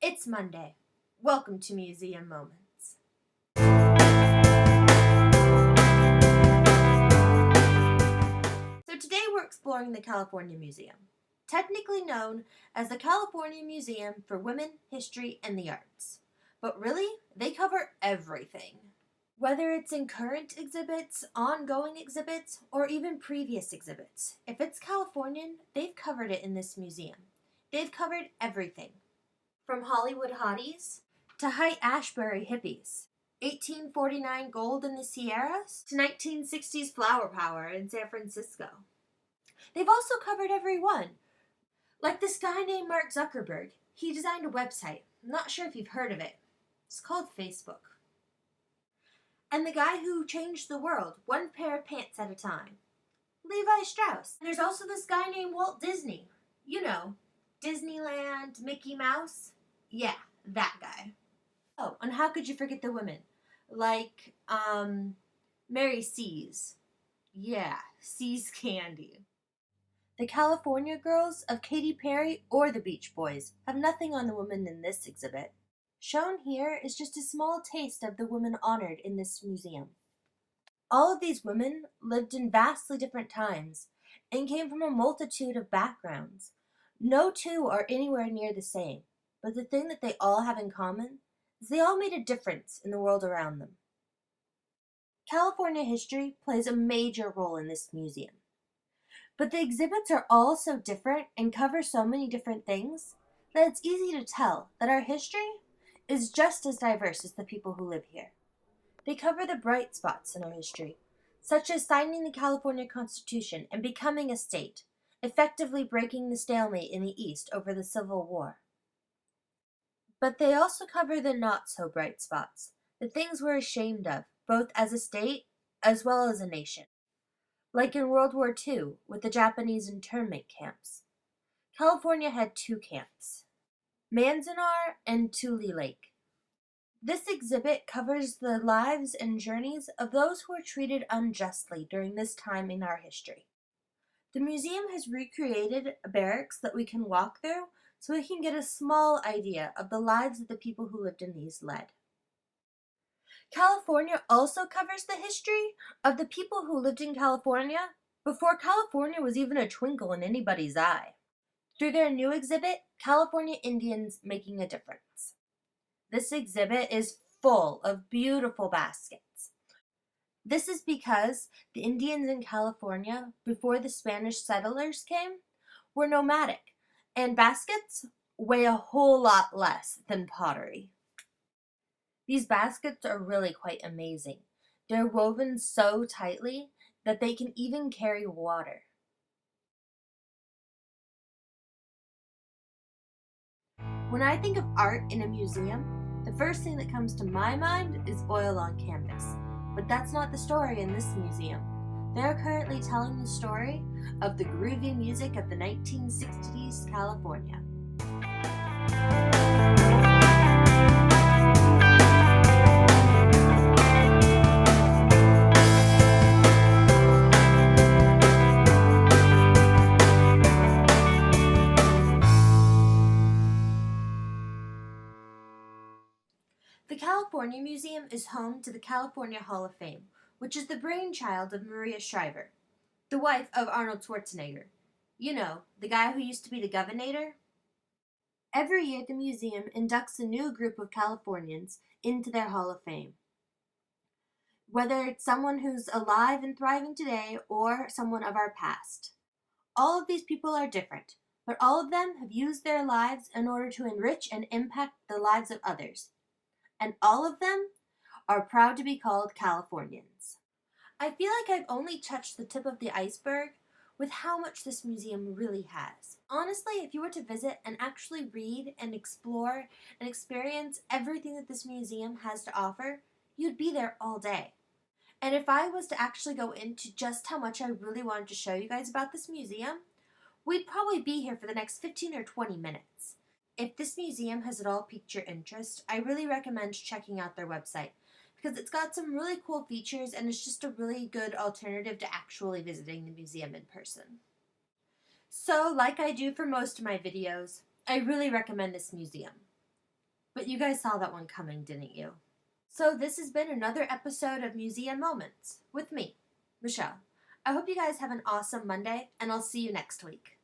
It's Monday. Welcome to Museum Moments. So today we're exploring the California Museum, technically known as the California Museum for Women, History, and the Arts. But really, they cover everything. Whether it's in current exhibits, ongoing exhibits, or even previous exhibits, if it's Californian, they've covered it in this museum. They've covered everything. From Hollywood hotties to Haight-Ashbury hippies, 1849 gold in the Sierras to 1960s flower power in San Francisco. They've also covered every one. Like this guy named Mark Zuckerberg. He designed a website. I'm not sure if you've heard of it. It's called Facebook. And the guy who changed the world, one pair of pants at a time. Levi Strauss. And there's also this guy named Walt Disney. You know, Disneyland, Mickey Mouse. Yeah, that guy. Oh, and how could you forget the women? Like, Mary C's. Yeah, C's Candy. The California Girls of Katy Perry or the Beach Boys have nothing on the women in this exhibit. Shown here is just a small taste of the women honored in this museum. All of these women lived in vastly different times and came from a multitude of backgrounds. No two are anywhere near the same, but the thing that they all have in common is they all made a difference in the world around them. California history plays a major role in this museum. But the exhibits are all so different and cover so many different things that it's easy to tell that our history is just as diverse as the people who live here. They cover the bright spots in our history, such as signing the California Constitution and becoming a state, effectively breaking the stalemate in the East over the Civil War. But they also cover the not-so-bright spots, the things we're ashamed of, both as a state as well as a nation. Like in World War II, with the Japanese internment camps. California had two camps, Manzanar and Tule Lake. This exhibit covers the lives and journeys of those who were treated unjustly during this time in our history. The museum has recreated barracks that we can walk through so we can get a small idea of the lives of the people who lived in these led. California also covers the history of the people who lived in California before California was even a twinkle in anybody's eye. Through their new exhibit, California Indians Making a Difference. This exhibit is full of beautiful baskets. This is because the Indians in California, before the Spanish settlers came, were nomadic, and baskets weigh a whole lot less than pottery. These baskets are really quite amazing. They're woven so tightly that they can even carry water. When I think of art in a museum, the first thing that comes to my mind is oil on canvas. But that's not the story in this museum. They're currently telling the story of the groovy music of the 1960s California. The California Museum is home to the California Hall of Fame, which is the brainchild of Maria Shriver, the wife of Arnold Schwarzenegger. You know, the guy who used to be the governor. Every year, the museum inducts a new group of Californians into their Hall of Fame. Whether it's someone who's alive and thriving today or someone of our past. All of these people are different, but all of them have used their lives in order to enrich and impact the lives of others. And all of them are proud to be called Californians. I feel like I've only touched the tip of the iceberg with how much this museum really has. Honestly, if you were to visit and actually read and explore and experience everything that this museum has to offer, you'd be there all day. And if I was to actually go into just how much I really wanted to show you guys about this museum, we'd probably be here for the next 15 or 20 minutes. If this museum has at all piqued your interest, I really recommend checking out their website because it's got some really cool features and it's just a really good alternative to actually visiting the museum in person. So, like I do for most of my videos, I really recommend this museum. But you guys saw that one coming, didn't you? So this has been another episode of Museum Moments with me, Michelle. I hope you guys have an awesome Monday, and I'll see you next week.